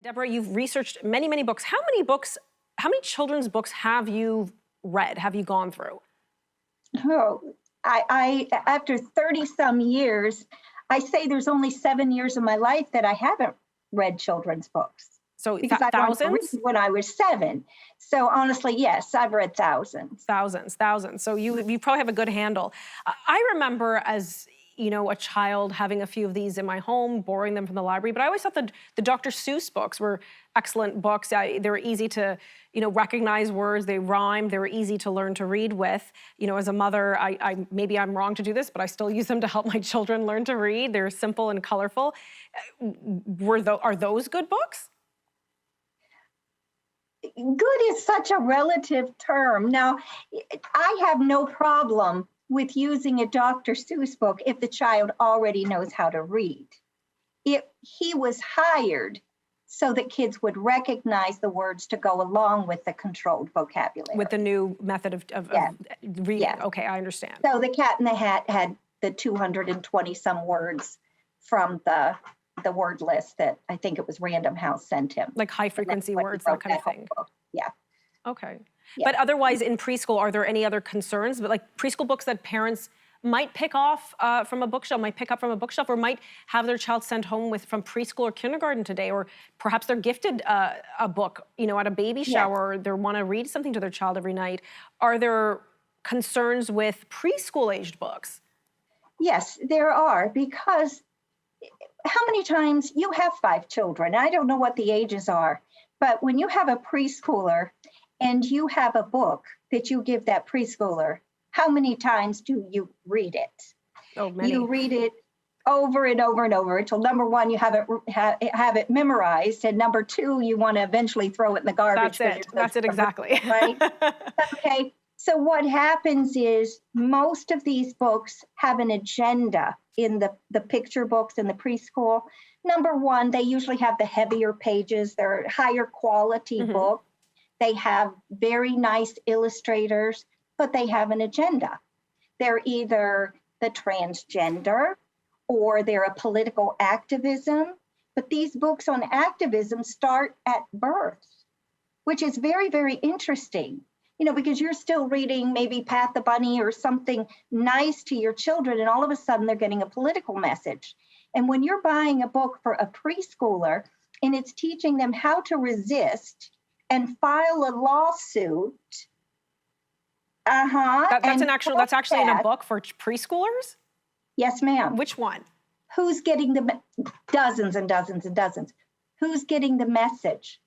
Deborah, you've researched many, many books. How many children's books have you read, have you gone through? Oh, I after 30 some years, I say there's only 7 years of my life that I haven't read children's books So because I learned to read thousands? when I was 7. So honestly, yes, I've read thousands. Thousands. So you probably have a good handle. I remember as a child having a few of these in my home, borrowing them from the library. But I always thought that the Dr. Seuss books were excellent books. They were easy to, recognize words. They rhymed. They were easy to learn to read with. As a mother, I maybe I'm wrong to do this, but I still use them to help my children learn to read. They're simple and colorful. Are those good books? Good is such a relative term. Now, I have no problem with using a Dr. Seuss book if the child already knows how to read. He was hired so that kids would recognize the words to go along with the controlled vocabulary. With the new method of Yes. reading. Yes. Okay, I understand. So the Cat in the Hat had the 220 some words from the word list that I think it was Random House sent him. Like high frequency words, that kind of thing. Yeah. Okay. Yeah. But otherwise in preschool, are there any other concerns? But like preschool books that parents might pick off from a bookshelf, might pick up from a bookshelf, or might have their child sent home from preschool or kindergarten today, or perhaps they're gifted a book, at a baby shower, or they want to read something to their child every night. Are there concerns with preschool-aged books? Yes, there are, because how many times you have 5 children? I don't know what the ages are, but when you have a preschooler and you have a book that you give that preschooler, how many times do you read it? Oh, many. You read it over and over and over until number 1, you have it memorized, and number 2, you want to eventually throw it in the garbage. That's it exactly. Right? Okay. So what happens is most of these books have an agenda in the picture books in the preschool. Number 1, they usually have the heavier pages. They're higher quality books. They have very nice illustrators, but they have an agenda. They're either the transgender or they're a political activism. But these books on activism start at birth, which is very, very interesting. Because you're still reading maybe Pat the Bunny or something nice to your children, and all of a sudden they're getting a political message. And when you're buying a book for a preschooler and it's teaching them how to resist and file a lawsuit. That's actually in a book for preschoolers? Yes, ma'am. Which one? Who's getting dozens and dozens and dozens? Who's getting the message?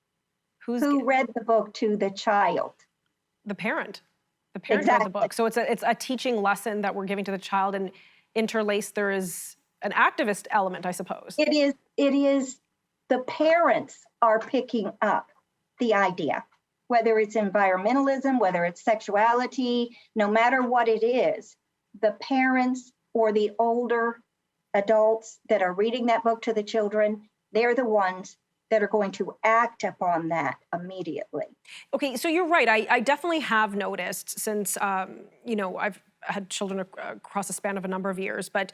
Who read the book to the child? The parent. The parent read the book. So it's a teaching lesson that we're giving to the child, and interlaced there is an activist element, I suppose. It is the parents are picking up the idea, whether it's environmentalism, whether it's sexuality, no matter what it is, the parents or the older adults that are reading that book to the children, they're the ones that are going to act upon that immediately. Okay, so you're right. I definitely have noticed since, I've had children across the span of a number of years, but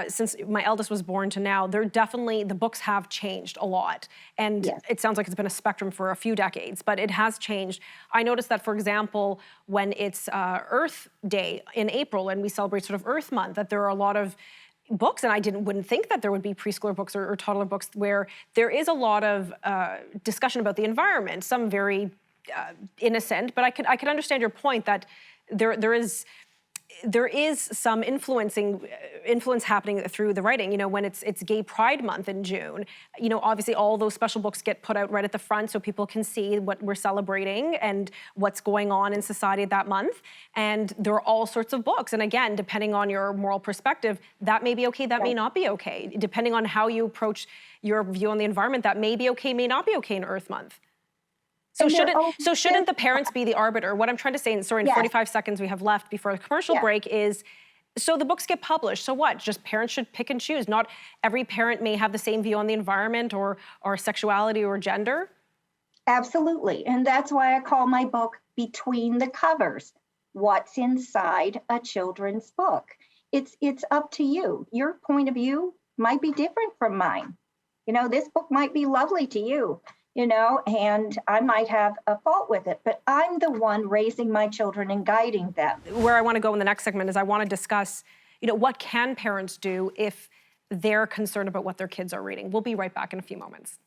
since my eldest was born to now, the books have changed a lot. And It sounds like it's been a spectrum for a few decades, but it has changed. I noticed that, for example, when it's Earth Day in April and we celebrate sort of Earth Month, that there are a lot of books, and I wouldn't think that there would be preschooler books or toddler books where there is a lot of discussion about the environment, some very innocent, but I could understand your point that there is some influence happening through the writing. When it's Gay Pride Month in June, obviously all those special books get put out right at the front so people can see what we're celebrating and what's going on in society that month. And there are all sorts of books. And again, depending on your moral perspective, that may be okay, that may not be okay. Depending on how you approach your view on the environment, that may be okay, may not be okay in Earth Month. So shouldn't the parents be the arbiter? What I'm trying to say, and sorry, in 45 seconds we have left before the commercial break, is so the books get published. So what? Just parents should pick and choose. Not every parent may have the same view on the environment or sexuality or gender. Absolutely. And that's why I call my book Between the Covers. What's inside a children's book? It's up to you. Your point of view might be different from mine. This book might be lovely to you. and I might have a fault with it, but I'm the one raising my children and guiding them. Where I want to go in the next segment is I want to discuss, what can parents do if they're concerned about what their kids are reading. We'll be right back in a few moments.